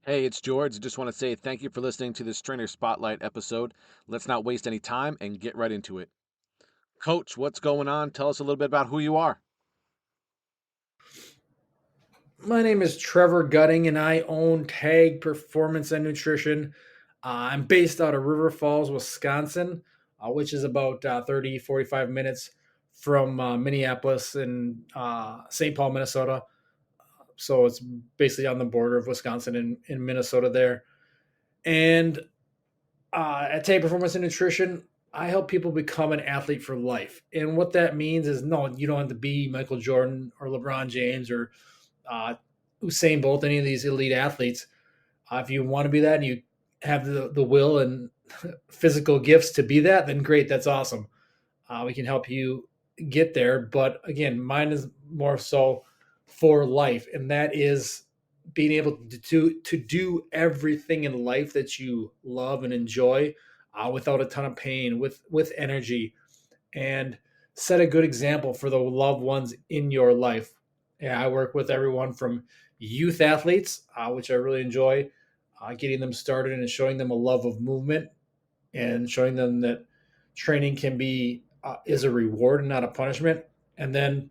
Hey, it's George. I just want to say thank you for listening to this Trainer Spotlight episode. Let's not waste any time and get right into it. Coach, what's going on? Tell us a little bit about who you are. My name is Trevor Gutting and I own Tag Performance and Nutrition. I'm based out of River Falls, Wisconsin, which is about 30, 45 minutes from Minneapolis and St. Paul, Minnesota. So it's basically on the border of Wisconsin and Minnesota there. And at Tag Performance and Nutrition, I help people become an athlete for life. And what that means is no, you don't have to be Michael Jordan or LeBron James or uh, Usain Bolt, any of these elite athletes. If you want to be that and you have the will and physical gifts to be that, then great, that's awesome. We can help you get there. But again, mine is more so for life, and that is being able to do everything in life that you love and enjoy without a ton of pain, with energy, and set a good example for the loved ones in your life. Yeah, I work with everyone from youth athletes, which I really enjoy, getting them started and showing them a love of movement and showing them that training can be is a reward and not a punishment. And then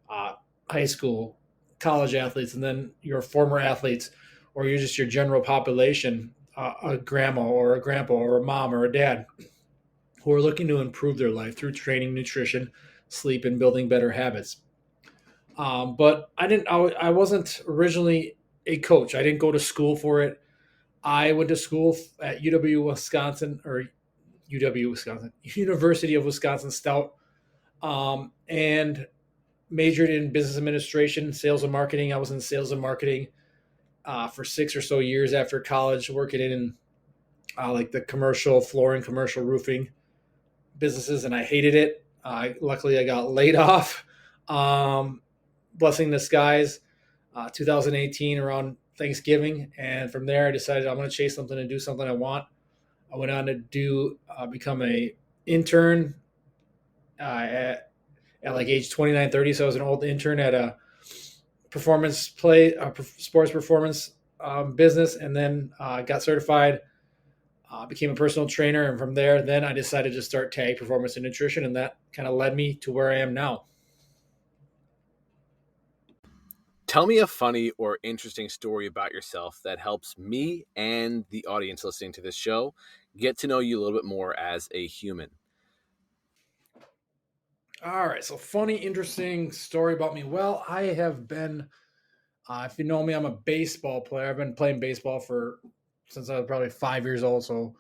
uh, high school, college athletes, and then your former athletes, or you're just your general population, a grandma or a grandpa or a mom or a dad who are looking to improve their life through training, nutrition, sleep, and building better habits. But I didn't. I wasn't originally a coach. I didn't go to school for it. I went to school at UW Wisconsin or UW Wisconsin University of Wisconsin-Stout, and majored in business administration, sales and marketing. I was in sales and marketing for 6 or so years after college, working in like the commercial flooring, commercial roofing businesses, and I hated it. Luckily, I got laid off. Um, Blessing in disguise, 2018 around Thanksgiving, and from there I decided I'm going to chase something and do something I want. I went on to do become a intern at like age 29, 30. So I was an old intern at a sports performance business, and then got certified, became a personal trainer, and from there, then I decided to start Tag Performance and Nutrition, and that kind of led me to where I am now. Tell me a funny or interesting story about yourself that helps me and the audience listening to this show get to know you a little bit more as a human. All right, so funny, interesting story about me. Well, I have been, if you know me, I'm a baseball player. I've been playing baseball for since I was probably 5 years old, so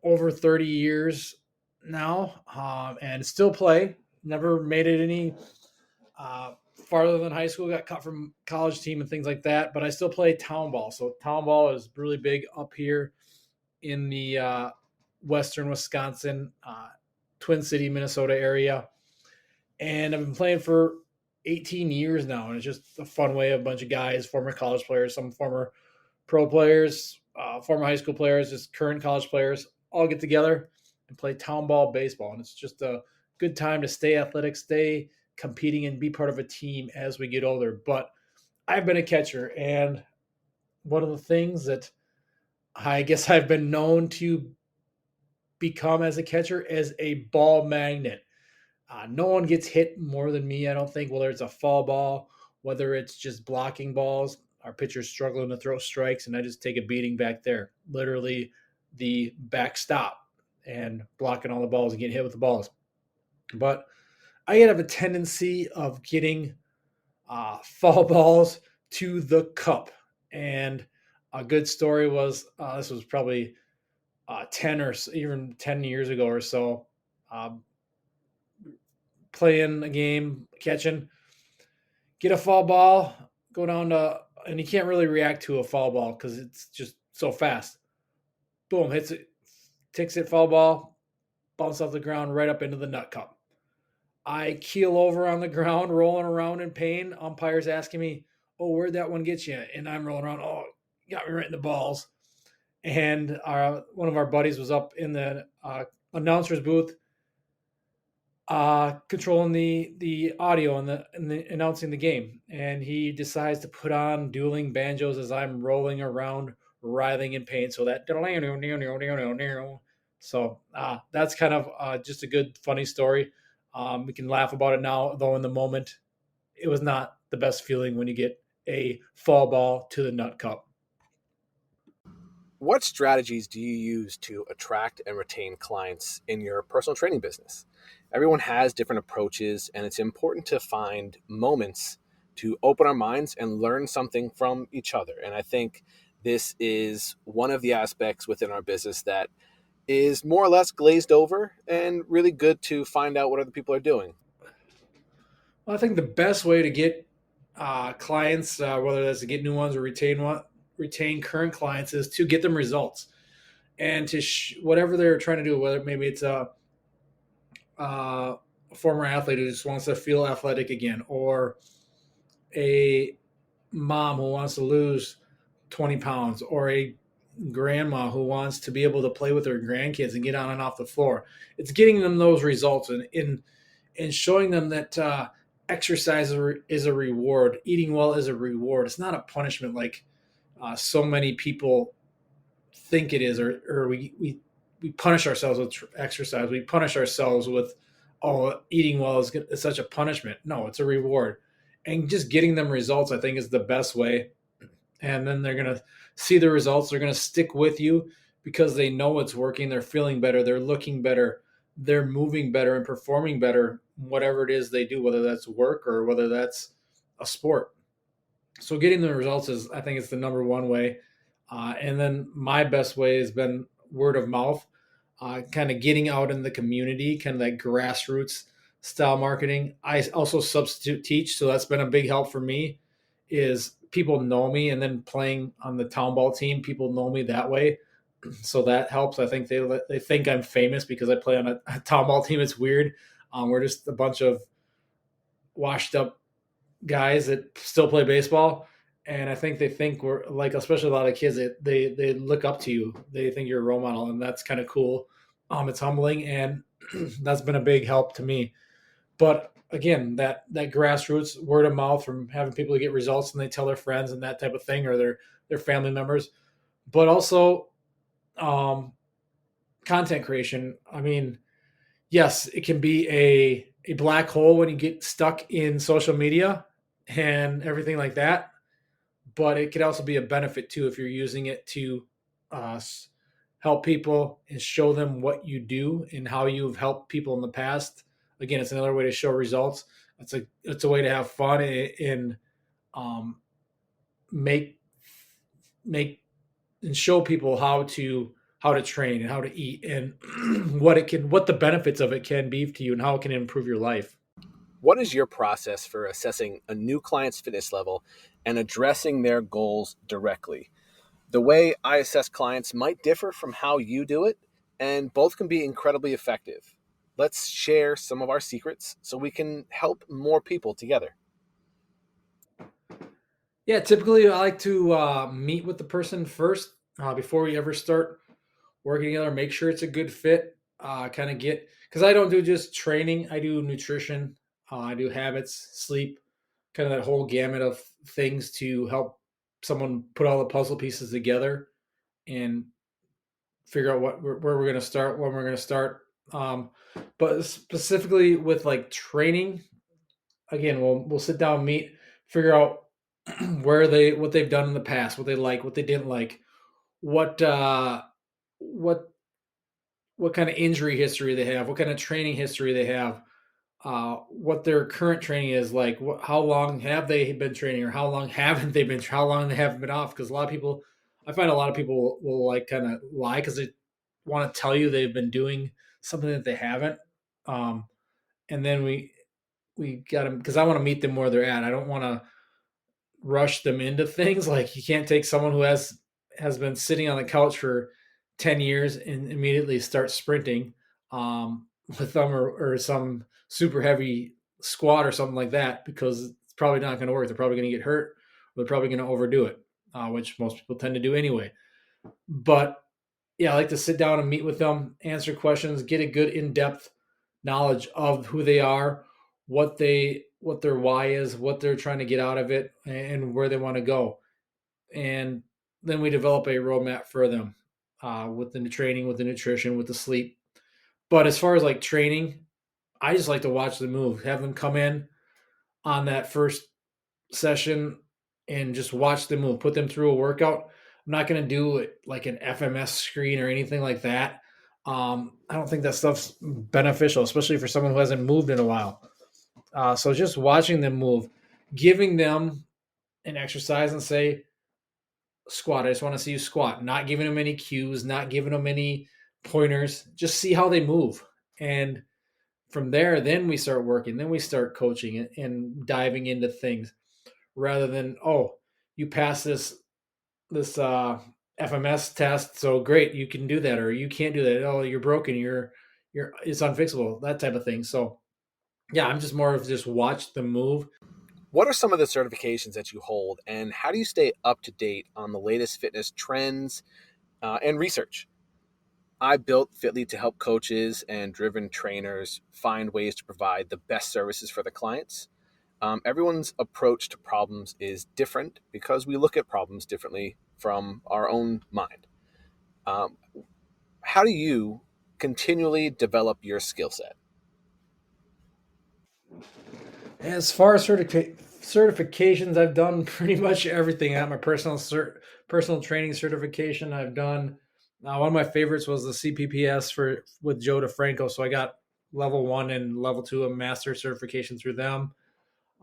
over 30 years now, and still play. Never made it any farther than high school. Got cut from college team and things like that, but I still play town ball. So town ball is really big up here in the western Wisconsin, Twin City, Minnesota area, and I've been playing for 18 years now, and it's just a fun way. A bunch of guys, former college players, some former pro players, former high school players, just current college players, all get together and play town ball baseball. And it's just a good time to stay athletic, stay competing, and be part of a team as we get older. But I've been a catcher, and one of the things that I guess I've been known to become as a catcher is a ball magnet. No one gets hit more than me, I don't think, whether it's a fall ball, whether it's just blocking balls. Our pitcher's struggling to throw strikes, and I just take a beating back there. Literally the backstop and blocking all the balls and getting hit with the balls. But I have a tendency of getting fall balls to the cup. And a good story was this was probably 10 or even 10 years ago or so. Um, Playing a game, catching, get a foul ball, go down to, and you can't really react to a foul ball because it's just so fast. Boom, hits it, takes it, foul ball, bounce off the ground right up into the nut cup. I keel over on the ground, rolling around in pain. Umpire's asking me, "Oh, where'd that one get you?" And I'm rolling around. Oh, got me right in the balls. And one of our buddies was up in the announcer's booth, controlling the audio and the announcing the game, and he decides to put on dueling banjos as I'm rolling around, writhing in pain. So that that's kind of just a good funny story. We can laugh about it now, though in the moment it was not the best feeling when you get a fall ball to the nut cup. What strategies do you use to attract and retain clients in your personal training business? Everyone has different approaches, and it's important to find moments to open our minds and learn something from each other. And I think this is one of the aspects within our business that is more or less glazed over and really good to find out what other people are doing. Well, I think the best way to get clients, whether that's to get new ones or retain current clients, is to get them results and to whatever they're trying to do. Whether maybe it's a former athlete who just wants to feel athletic again, or a mom who wants to lose 20 pounds, or a grandma who wants to be able to play with her grandkids and get on and off the floor. It's getting them those results and in showing them that exercise is a reward. Eating well is a reward. It's not a punishment like so many people think it is, or we punish ourselves with exercise. We punish ourselves with, oh, eating well is such a punishment. No, it's a reward. And just getting them results, I think, is the best way. And then they're going to see the results. They're going to stick with you because they know it's working. They're feeling better. They're looking better. They're moving better and performing better, whatever it is they do, whether that's work or whether that's a sport. So getting the results is, I think, it's the number one way. And then my best way has been word of mouth, kind of getting out in the community, kind of that grassroots style marketing. I also substitute teach, so that's been a big help for me. Is people know me, and then playing on the town ball team, people know me that way, so that helps. I think they think I'm famous because I play on a town ball team. It's weird. We're just a bunch of washed up guys that still play baseball, and I think they think we're like, especially a lot of kids, they look up to you. They think you're a role model, and that's kind of cool. It's humbling, and that's been a big help to me. But again, that grassroots word of mouth from having people to get results and they tell their friends and that type of thing, or their family members. But also content creation. I mean, yes, it can be a black hole when you get stuck in social media and everything like that. But it could also be a benefit too if you're using it to uh, help people and show them what you do and how you've helped people in the past. Again, it's another way to show results. It's a way to have fun and um, make make and show people how to train and how to eat and what the benefits of it can be to you and how it can improve your life. What is your process for assessing a new client's fitness level and addressing their goals directly? The way I assess clients might differ from how you do it, and both can be incredibly effective. Let's share some of our secrets so we can help more people together. Yeah, typically I like to meet with the person first before we ever start working together. Make sure it's a good fit. Kind of get because I don't do just training. I do nutrition. I do habits, sleep, kind of that whole gamut of things to help someone put all the puzzle pieces together and figure out where we're going to start, when we're going to start. But specifically with like training, again, we'll sit down, meet, figure out what they've done in the past, what they like, what they didn't like, what what what kind of injury history they have, what kind of training history they have, what their current training is like, how long have they been training, or how long haven't they been, how long they haven't been off. Because a lot of people, I find a lot of people will like kind of lie because they want to tell you they've been doing something that they haven't. Um, and then we got them because I want to meet them where they're at. I don't want to rush them into things. Like you can't take someone who has been sitting on the couch for 10 years and immediately start sprinting with them, or some super heavy squat or something like that, because it's probably not going to work. They're probably going to get hurt. They're probably going to overdo it, which most people tend to do anyway. But yeah, I like to sit down and meet with them, answer questions, get a good in-depth knowledge of who they are, what their why is, what they're trying to get out of it, and where they want to go. And then we develop a roadmap for them with the training, with the nutrition, with the sleep. But as far as like training, I just like to watch them move, have them come in on that first session and just watch them move, put them through a workout. I'm not going to do it like an FMS screen or anything like that. I don't think that stuff's beneficial, especially for someone who hasn't moved in a while. So just watching them move, giving them an exercise and say, squat. I just want to see you squat, not giving them any cues, not giving them any pointers. Just see how they move. And from there, then we start working, then we start coaching and diving into things rather than, oh, you pass this FMS test, so great, you can do that, or you can't do that. Oh, you're broken, you're it's unfixable, that type of thing. So yeah, I'm just more of just watch the move. What are some of the certifications that you hold, and how do you stay up to date on the latest fitness trends and research? I built FITLETE to help coaches and driven trainers find ways to provide the best services for the clients. Everyone's approach to problems is different because we look at problems differently from our own mind. Um, how do you continually develop your skill set? As far as certifications, I've done pretty much everything. I have my personal training certification. I've done one of my favorites was the CPPS for with Joe DeFranco. So I got level 1 and level 2 of master certification through them.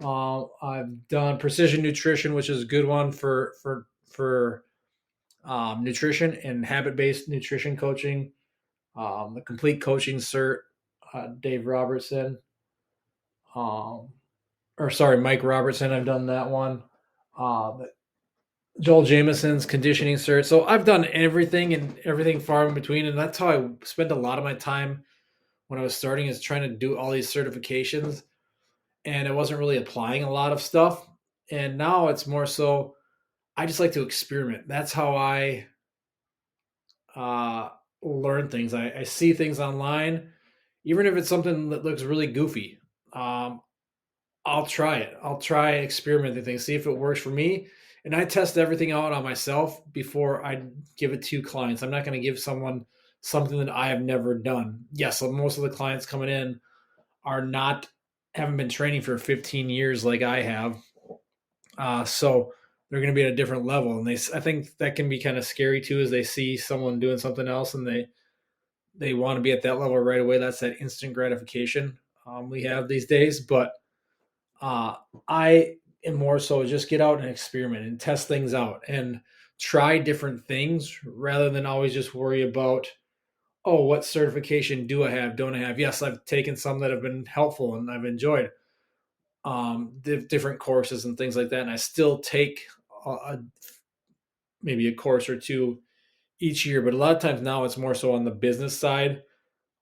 I've done precision nutrition, which is a good one for nutrition and habit based nutrition coaching. The complete coaching cert, Dave Robertson. Um, or sorry, Mike Robertson. I've done that one. Joel Jameson's conditioning cert. So I've done everything and everything far in between, and that's how I spent a lot of my time when I was starting, is trying to do all these certifications, and I wasn't really applying a lot of stuff. And now it's more so I just like to experiment. That's how I uh, learn things. I see things online, even if it's something that looks really goofy. Um, I'll try it. I'll try experimenting things, see if it works for me. And I test everything out on myself before I give it to clients. I'm not going to give someone something that I have never done. Yes, so most of the clients coming in are not haven't been training for 15 years like I have. So they're going to be at a different level, and I think that can be kind of scary too, as they see someone doing something else and they want to be at that level right away. That's that instant gratification we have these days, but uh, I am more so just get out and experiment and test things out and try different things rather than always just worry about, oh, what certification do I have? Don't I have? Yes, I've taken some that have been helpful and I've enjoyed different courses and things like that. And I still take maybe a course or two each year, but a lot of times now it's more so on the business side,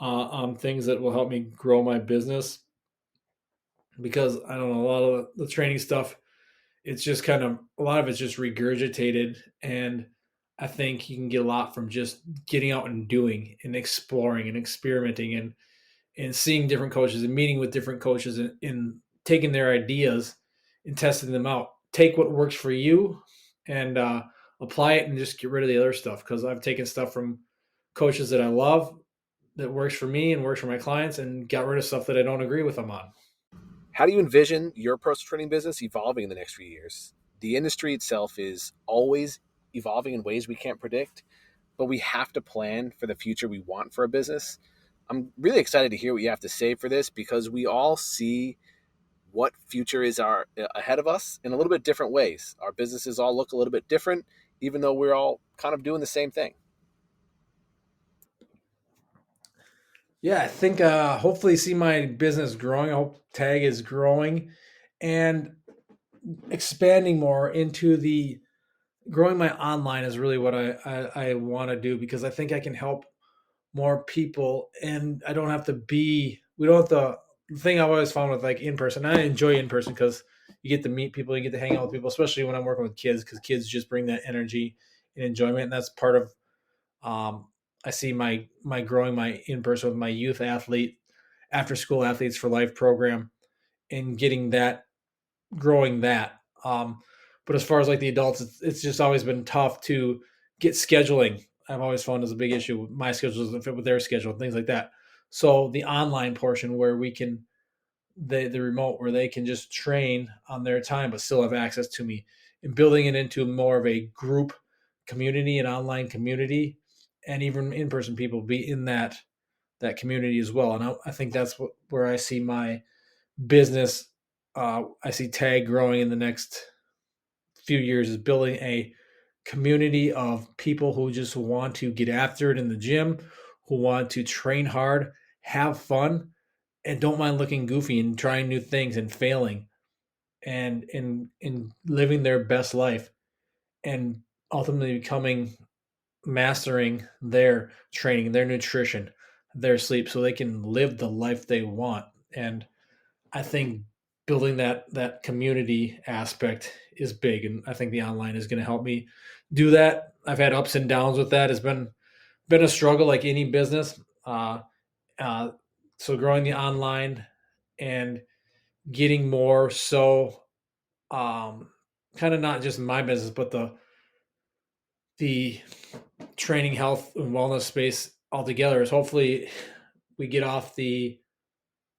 on things that will help me grow my business, because I don't know, a lot of the training stuff, it's just kind of a lot of it's just regurgitated. And I think you can get a lot from just getting out and doing and exploring and experimenting and seeing different coaches and meeting with different coaches and taking their ideas and testing them out. Take what works for you and apply it, and just get rid of the other stuff, because I've taken stuff from coaches that I love that works for me and works for my clients, and got rid of stuff that I don't agree with them on. How do you envision your personal training business evolving in the next few years? The industry itself is always evolving in ways we can't predict, but we have to plan for the future we want for a business. I'm really excited to hear what you have to say for this, because we all see what future is ahead of us in a little bit different ways. Our businesses all look a little bit different, even though we're all kind of doing the same thing. Yeah, I think hopefully see my business growing. I hope Tag is growing and expanding more into the growing my online is really what I want to do, because I think I can help more people, and I don't have to be we don't have to the thing I've always found with like in person. I enjoy in person because you get to meet people, you get to hang out with people, especially when I'm working with kids, because kids just bring that energy and enjoyment, and that's part of I see my growing my in person with my youth athlete after school athletes for life program and getting that, growing that. But as far as like the adults, it's just always been tough to get scheduling. I've always found as a big issue. My schedule doesn't fit with their schedule and things like that. So the online portion where we can, the remote where they can just train on their time but still have access to me, and building it into more of a group community and online community, and even in-person people be in that community as well. And I think that's where I see my business. I see Tag growing in the next few years, is building a community of people who just want to get after it in the gym, who want to train hard, have fun, and don't mind looking goofy and trying new things and failing and living their best life, and ultimately becoming, mastering their training, their nutrition, their sleep, so they can live the life they want. And I think building that community aspect is big, and I think the online is going to help me do that. I've had ups and downs with that. It's been a struggle like any business. Uh, so growing the online and getting more so, um, kind of not just my business, but the training, health, and wellness space altogether, is hopefully we get off the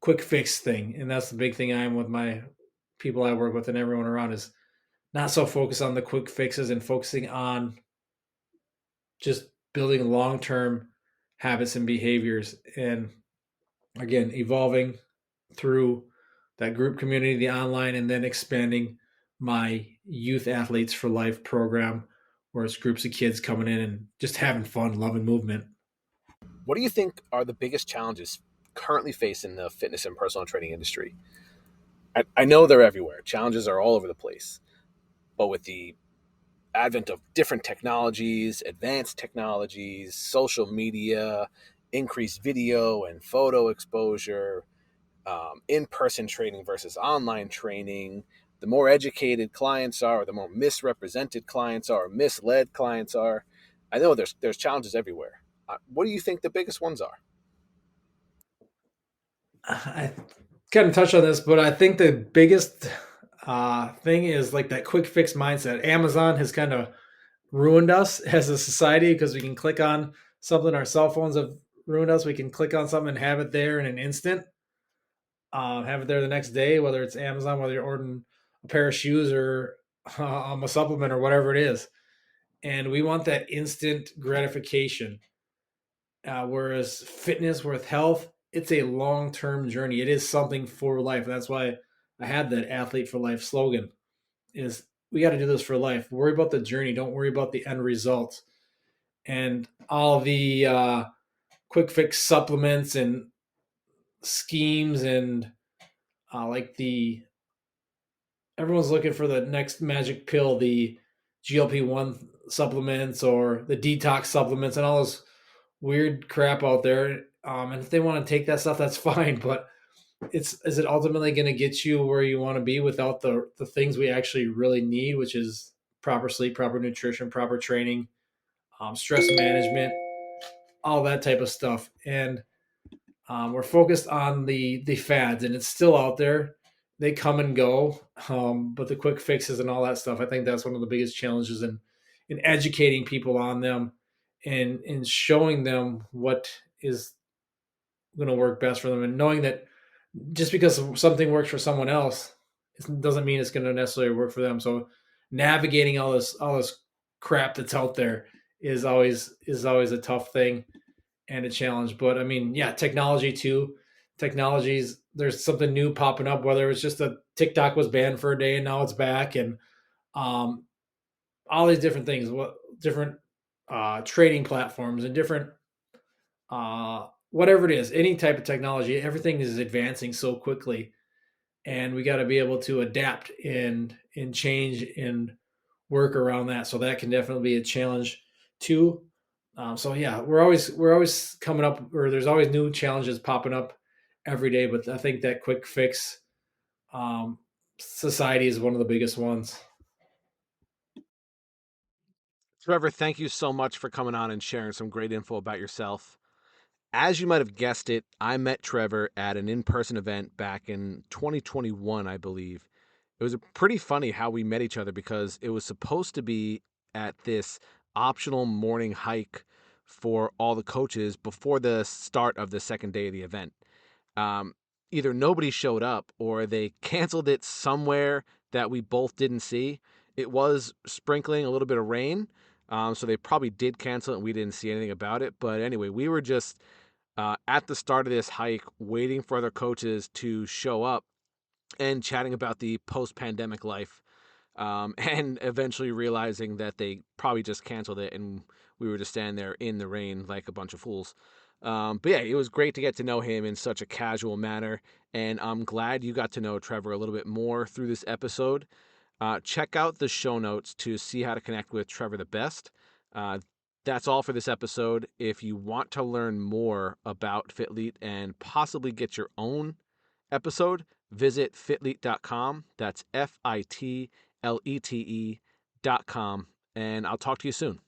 quick fix thing. And that's the big thing I am with my people I work with and everyone around, is not so focused on the quick fixes and focusing on just building long term habits and behaviors. And again, evolving through that group community, the online, and then expanding my youth athletes for life program, where it's groups of kids coming in and just having fun, loving movement. What do you think are the biggest challenges currently facing the fitness and personal training industry? I know they're everywhere. Challenges are all over the place. But with the advent of different technologies, advanced technologies, social media, increased video and photo exposure, in person training versus online training, the more educated clients are, the more misrepresented clients are, misled clients are. I know there's challenges everywhere. What do you think the biggest ones are? I kind of touched on this, but I think the biggest thing is like that quick fix mindset. Amazon has kind of ruined us as a society because we can click on something. Our cell phones have ruined us. We can click on something and have it there in an instant. Have it there the next day, whether it's Amazon, whether you're ordering a pair of shoes or a supplement or whatever it is. And we want that instant gratification. Whereas fitness, with health, it's a long term journey. It is something for life. That's why I had that athlete for life slogan. Is we got to do this for life. Worry about the journey. Don't worry about the end result. And all the quick fix supplements and schemes and like the everyone's looking for the next magic pill, the GLP-1 supplements or the detox supplements and all this weird crap out there. And if they want to take that stuff, that's fine. But is it ultimately going to get you where you want to be without the things we actually really need, which is proper sleep, proper nutrition, proper training, stress management, all that type of stuff. And we're focused on the fads, and it's still out there. They come and go, but the quick fixes and all that stuff, I think that's one of the biggest challenges in educating people on them, and in showing them what is going to work best for them, and knowing that just because something works for someone else, it doesn't mean it's going to necessarily work for them. So navigating all this crap that's out there is always a tough thing and a challenge. But I mean, yeah, technology too. Technologies, there's something new popping up, whether it's just a TikTok was banned for a day and now it's back, and um, all these different things, what different trading platforms and different whatever it is, any type of technology, everything is advancing so quickly, and we got to be able to adapt and change and work around that. So that can definitely be a challenge too. So yeah, we're always coming up, or there's always new challenges popping up every day. But I think that quick fix society is one of the biggest ones. Trevor, thank you so much for coming on and sharing some great info about yourself. As you might have guessed it, I met Trevor at an in-person event back in 2021, I believe. It was pretty funny how we met each other because it was supposed to be at this optional morning hike for all the coaches before the start of the second day of the event. Um, Either nobody showed up or they canceled it somewhere that we both didn't see. It was sprinkling a little bit of rain, so they probably did cancel it and we didn't see anything about it. But anyway, we were just at the start of this hike waiting for other coaches to show up and chatting about the post pandemic life, and eventually realizing that they probably just canceled it and we were just standing there in the rain like a bunch of fools. But yeah, it was great to get to know him in such a casual manner, and I'm glad you got to know Trevor a little bit more through this episode. Check out the show notes to see how to connect with Trevor the best. Uh, that's all for this episode. If you want to learn more about FITLETE and possibly get your own episode, visit fitlete.com. That's FITLETE.com. And I'll talk to you soon.